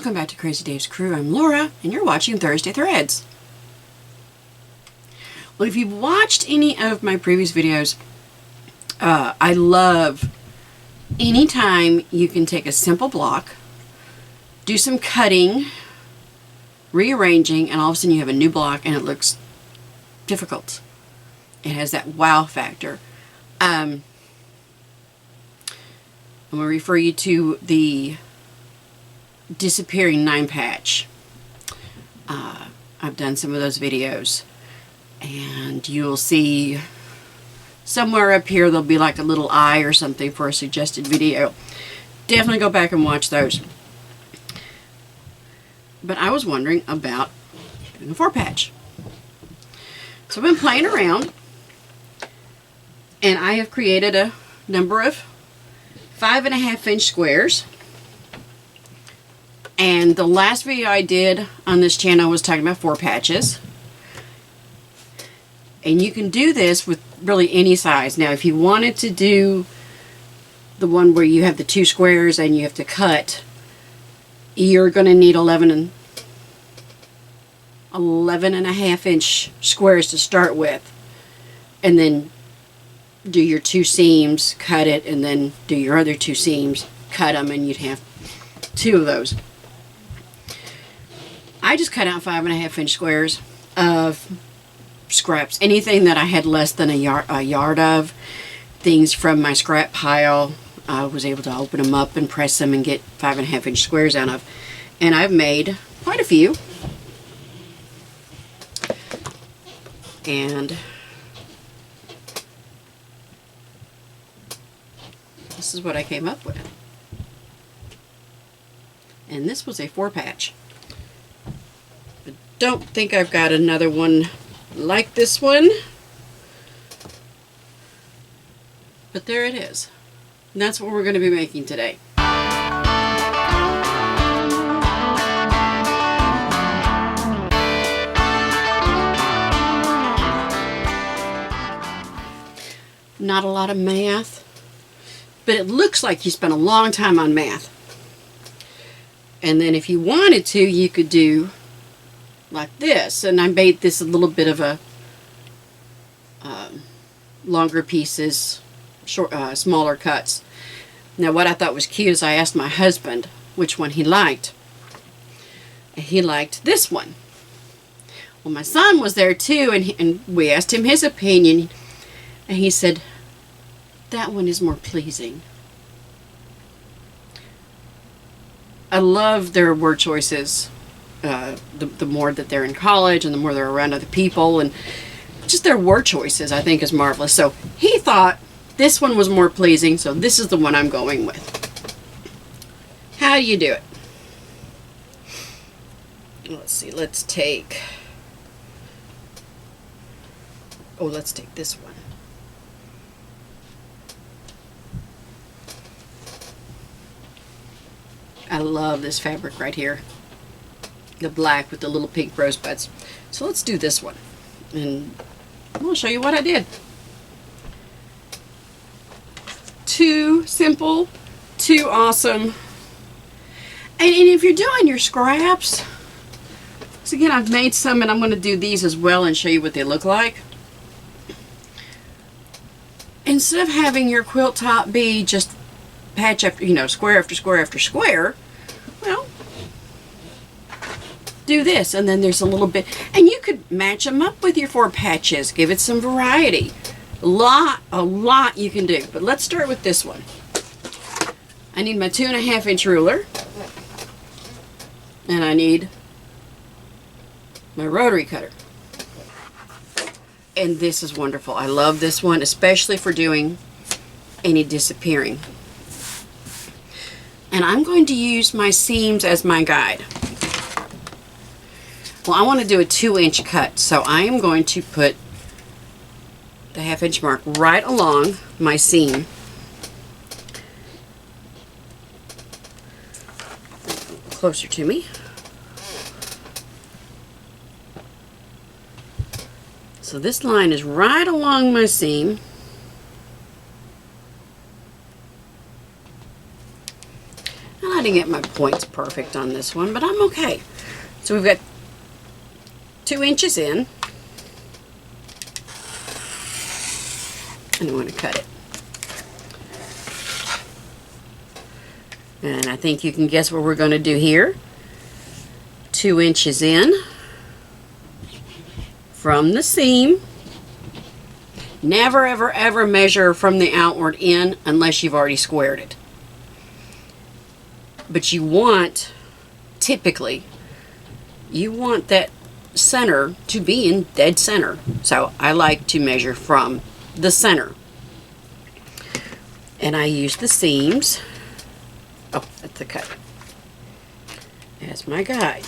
Welcome back to Crazy Dave's Crew. I'm Laura, and you're watching Thursday Threads. Well, if you've watched any of my previous videos, I love anytime you can take a simple block, do some cutting, rearranging, and all of a sudden you have a new block and it looks difficult. It has that wow factor. I'm going to refer you to the disappearing 9 patch. I've done some of those videos, and you'll see somewhere up here there'll be like a little eye or something for a suggested video. Definitely go back and watch those. But I was wondering about doing a 4 patch. So I've been playing around, and I have created a number of 5.5 inch squares. And the last video I did on this channel was talking about 4 patches. And you can do this with really any size. Now, if you wanted to do the one where you have the 2 squares and you have to cut, you're going to need 11.5 inch squares to start with. And then do your 2 seams, cut it, and then do your other 2 seams, cut them, and you'd have 2 of those. I just cut out 5.5 inch squares of scraps. Anything that I had less than a yard of, things from my scrap pile, I was able to open them up and press them and get 5.5 inch squares out of. And I've made quite a few. And this is what I came up with. And this was a 4 patch. I don't think I've got another one like this one, but there it is. And that's what we're going to be making today. Not a lot of math, but it looks like you spent a long time on math. And then if you wanted to, you could do like this. And I made this a little bit of a longer pieces, smaller cuts. Now what I thought was cute is I asked my husband which one he liked. And he liked this one. Well, my son was there too, and we asked him his opinion. And he said, that one is more pleasing. I love their word choices. The more that they're in college and the more they're around other people, and just their word choices I think is marvelous. So he thought this one was more pleasing, so this is the one I'm going with. How do you do it? Let's see, let's take this one. I love this fabric right here. The black with the little pink rosebuds. So let's do this one. And I'll show you what I did. Too simple, too awesome. And if you're doing your scraps, so again, I've made some and I'm going to do these as well and show you what they look like. Instead of having your quilt top be just patch after, square after square after square, well, do this, and then there's a little bit, and you could match them up with your 4 patches, give it some variety. A lot you can do. But let's start with this one. I need my 2.5 inch ruler, and I need my rotary cutter. And this is wonderful. I love this one, especially for doing any disappearing. And I'm going to use my seams as my guide. Well, I want to do a 2 inch cut, so I am going to put the 1/2 inch mark right along my seam. Closer to me. So this line is right along my seam. didn't get my points perfect on this one, but I'm okay. So we've got 2 inches in. And I'm going to cut it. And I think you can guess what we're going to do here. 2 inches in from the seam. Never, ever, ever measure from the outward in unless you've already squared it. But you want, typically, you want that center to be in dead center. So I like to measure from the center. And I use the seams. Oh, that's the cut. As my guide.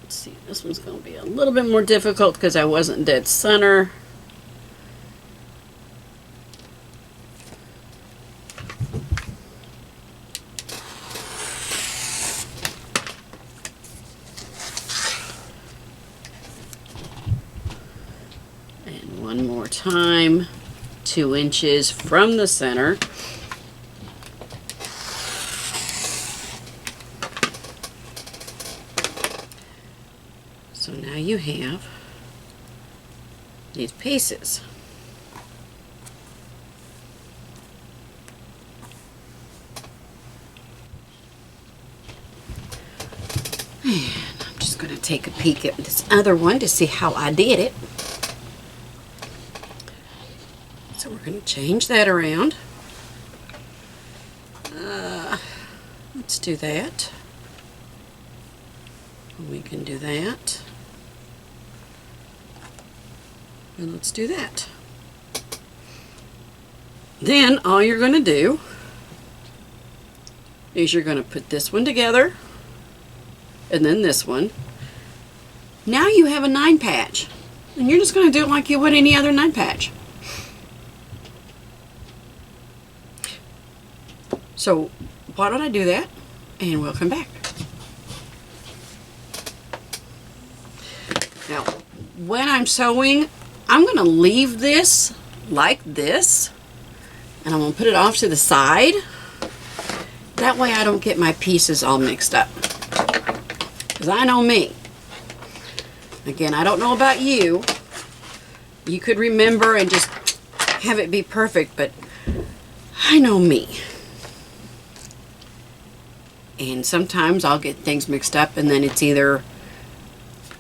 Let's see, this one's going to be a little bit more difficult because I wasn't dead center. And one more time, 2 inches from the center. So now you have these pieces. And I'm just going to take a peek at this other one to see how I did it. So we're going to change that around. Let's do that. We can do that. And let's do that. Then all you're going to do is you're going to put this one together and then this one. Now you have a 9 patch. And you're just going to do it like you would any other 9 patch. So why don't I do that and we'll come back. Now when I'm sewing, I'm going to leave this like this and I'm going to put it off to the side. That way I don't get my pieces all mixed up. Because I know me. Again, I don't know about you. You could remember and just have it be perfect, but I know me. And sometimes I'll get things mixed up and then it's either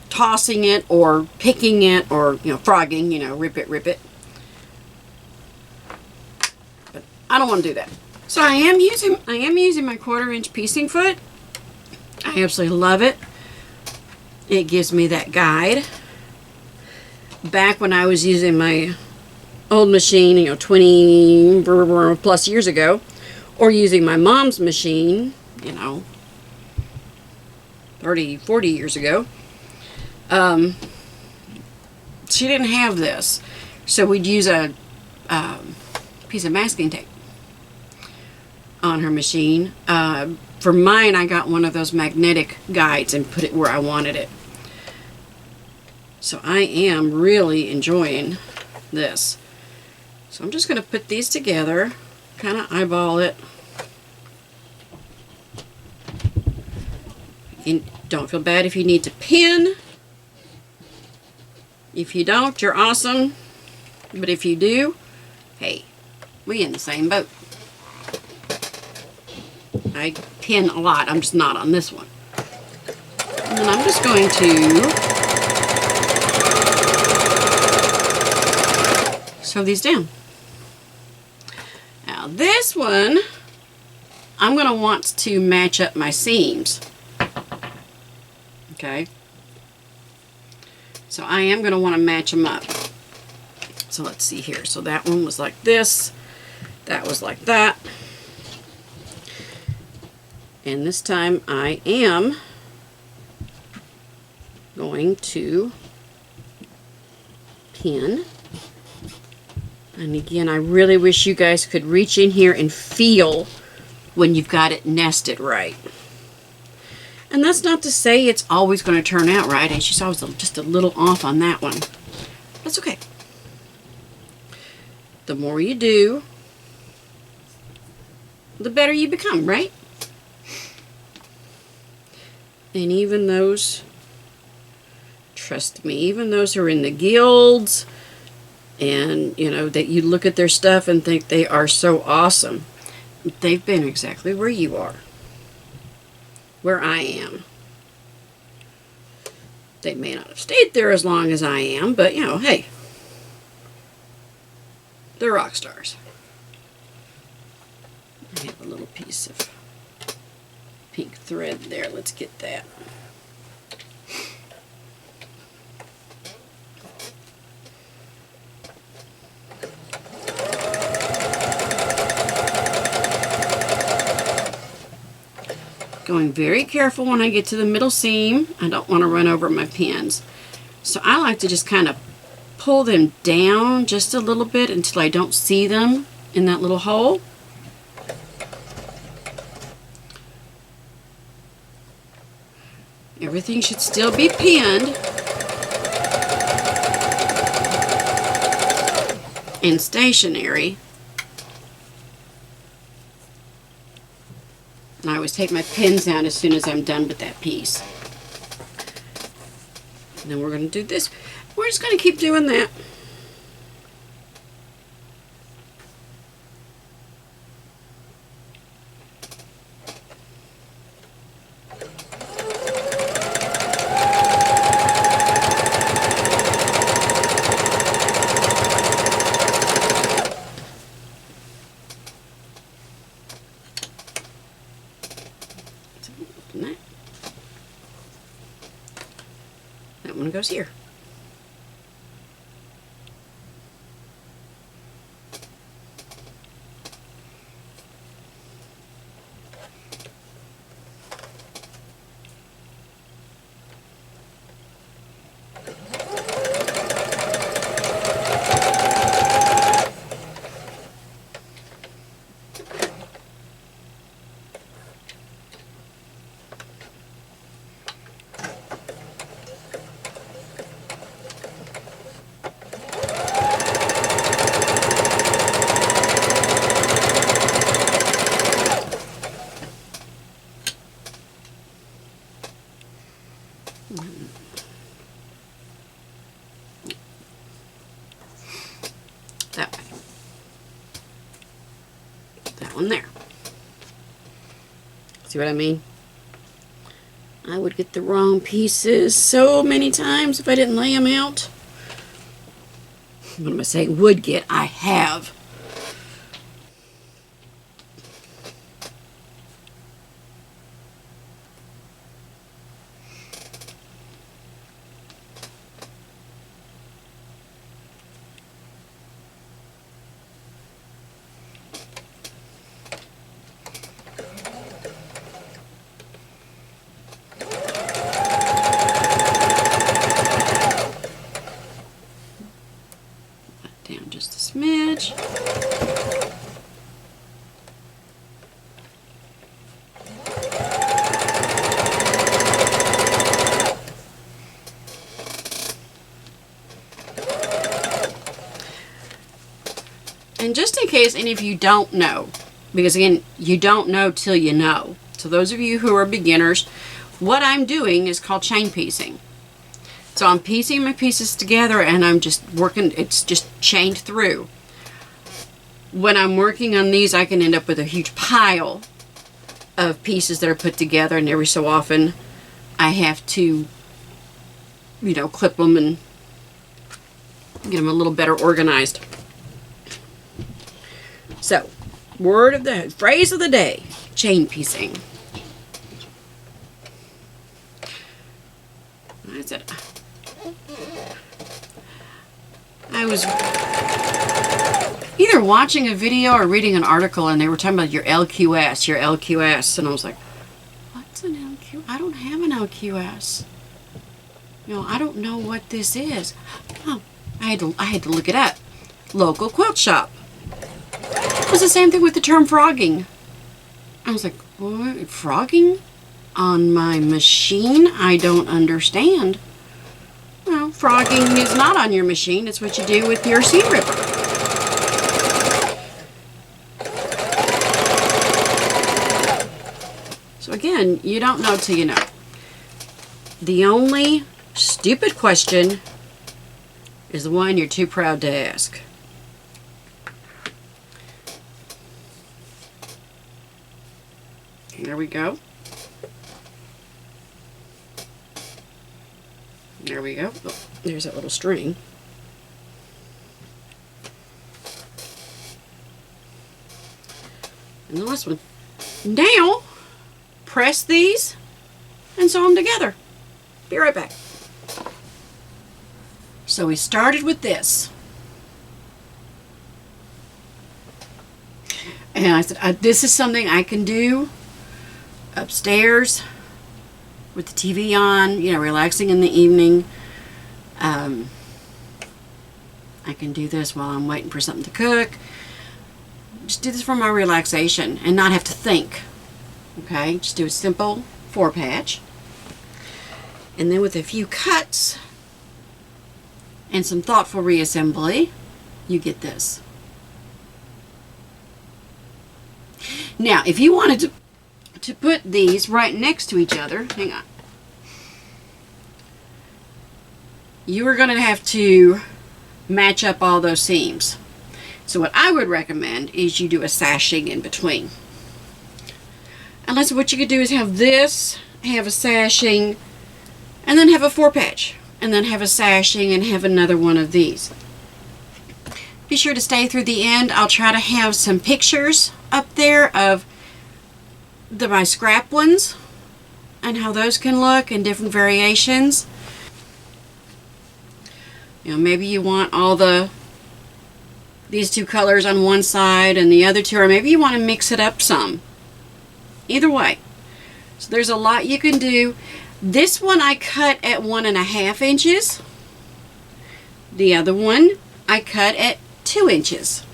tossing it or picking it or, frogging, rip it. But I don't want to do that. So I am using my 1/4 inch piecing foot. I absolutely love it. It gives me that guide. Back when I was using my old machine, 20 plus years ago, or using my mom's machine, 30, 40 years ago, she didn't have this. So we'd use a piece of masking tape on her machine. For mine, I got one of those magnetic guides and put it where I wanted it. So I am really enjoying this. So I'm just going to put these together, kind of eyeball it. And don't feel bad if you need to pin. If you don't, you're awesome. But if you do, hey, we in the same boat. I pin a lot. I'm just not on this one. And then I'm just going to sew these down. Now this one, I'm going to want to match up my seams. Okay. So I am going to want to match them up. So let's see here. So that one was like this. That was like that. And this time I am going to pin. And again, I really wish you guys could reach in here and feel when you've got it nested right. And that's not to say it's always going to turn out right, and she's always just a little off on that one. That's okay. The more you do, the better you become, right? And even those, trust me, even those who are in the guilds, and you know, that you look at their stuff and think they are so awesome, they've been exactly where you are, where I am. They may not have stayed there as long as I am, but you know, hey, they're rock stars. I have a little piece of pink thread there. Let's get that. Going very careful when I get to the middle seam. I don't want to run over my pins. So I like to just kind of pull them down just a little bit until I don't see them in that little hole. Everything should still be pinned and stationary. And I always take my pins out as soon as I'm done with that piece. And then we're going to do this. We're just going to keep doing that. That one goes here. That way. That one there. See what I mean? I would get the wrong pieces so many times if I didn't lay them out. What am I saying? Would get. I have. Down just a smidge. And just in case any of you don't know, because again, you don't know till you know. So those of you who are beginners, what I'm doing is called chain piecing. So I'm piecing my pieces together and I'm just working, it's just chained through. When I'm working on these, I can end up with a huge pile of pieces that are put together, and every so often I have to, you know, clip them and get them a little better organized. So, phrase of the day, chain piecing. I said, I was either watching a video or reading an article, and they were talking about your LQS, and I was like, what's an LQS? I don't have an LQS. You know, I don't know what this is. Oh, I had to look it up. Local quilt shop. It was the same thing with the term frogging. I was like, what? Frogging? on my machine. I don't understand. Well, frogging is not on your machine. It's what you do with your seam ripper. So again, you don't know till you know. The only stupid question is the one you're too proud to ask. There we go. There we go. Oh, there's that little string. And the last one. Now, press these and sew them together. Be right back. So we started with this. And I said, this is something I can do upstairs with the TV on, you know, relaxing in the evening. I can do this while I'm waiting for something to cook. Just do this for my relaxation and not have to think. Okay, just do a simple 4-patch. And then with a few cuts and some thoughtful reassembly, you get this. Now, if you wanted to put these right next to each other, hang on, you are going to have to match up all those seams. So what I would recommend is you do a sashing in between. Unless what you could do is have this, have a sashing, and then have a 4-patch, and then have a sashing and have another one of these. Be sure to stay through the end. I'll try to have some pictures up there of my scrap ones and how those can look in different variations. You know, maybe you want all these two colors on one side and the other two, or maybe you want to mix it up some. Either way. So there's a lot you can do. This one I cut at 1.5 inches. The other one I cut at 2 inches.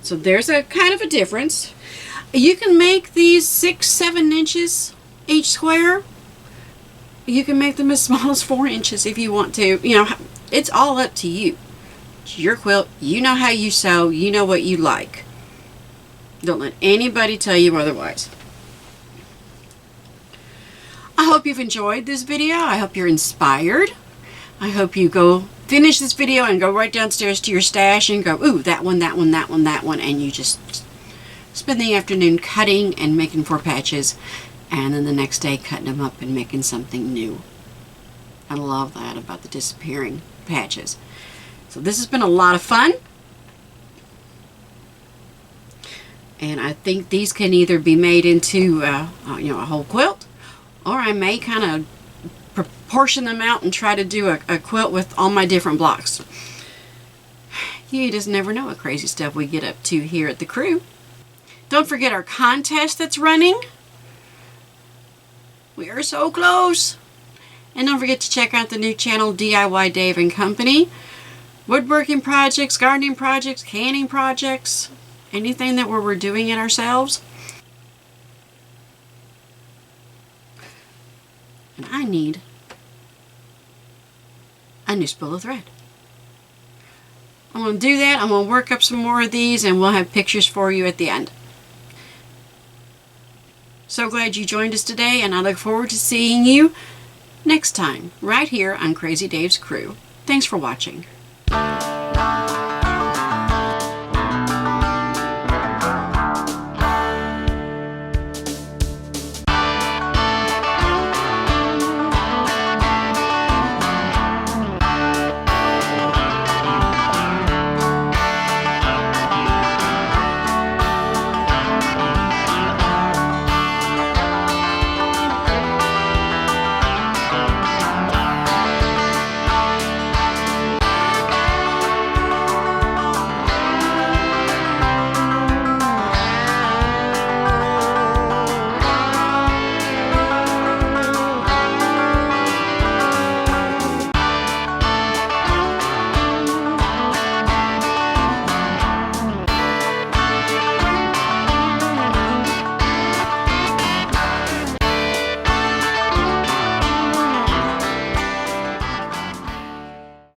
So there's a kind of a difference. You can make these 6-7 inches each square. You can make them as small as 4 inches if you want to. You know, it's all up to you. It's your quilt. You know how you sew. You know what you like. Don't let anybody tell you otherwise. I hope you've enjoyed this video. I hope you're inspired. I hope you go finish this video and go right downstairs to your stash and go, ooh, that one, that one, that one, that one, and you just spend the afternoon cutting and making 4 patches, and then the next day cutting them up and making something new. I love that about the disappearing patches. So this has been a lot of fun. And I think these can either be made into you know, a whole quilt, or I may kind of proportion them out and try to do a quilt with all my different blocks. You just never know what crazy stuff we get up to here at the Crew. Don't forget our contest that's running. We are so close. And don't forget to check out the new channel, DIY Dave and Company. Woodworking projects, gardening projects, canning projects, anything that we're doing it ourselves. And I need a new spool of thread. I'm going to do that. I'm going to work up some more of these and we'll have pictures for you at the end. So glad you joined us today, and I look forward to seeing you next time right here on Crazy Dave's Crew. Thanks for watching.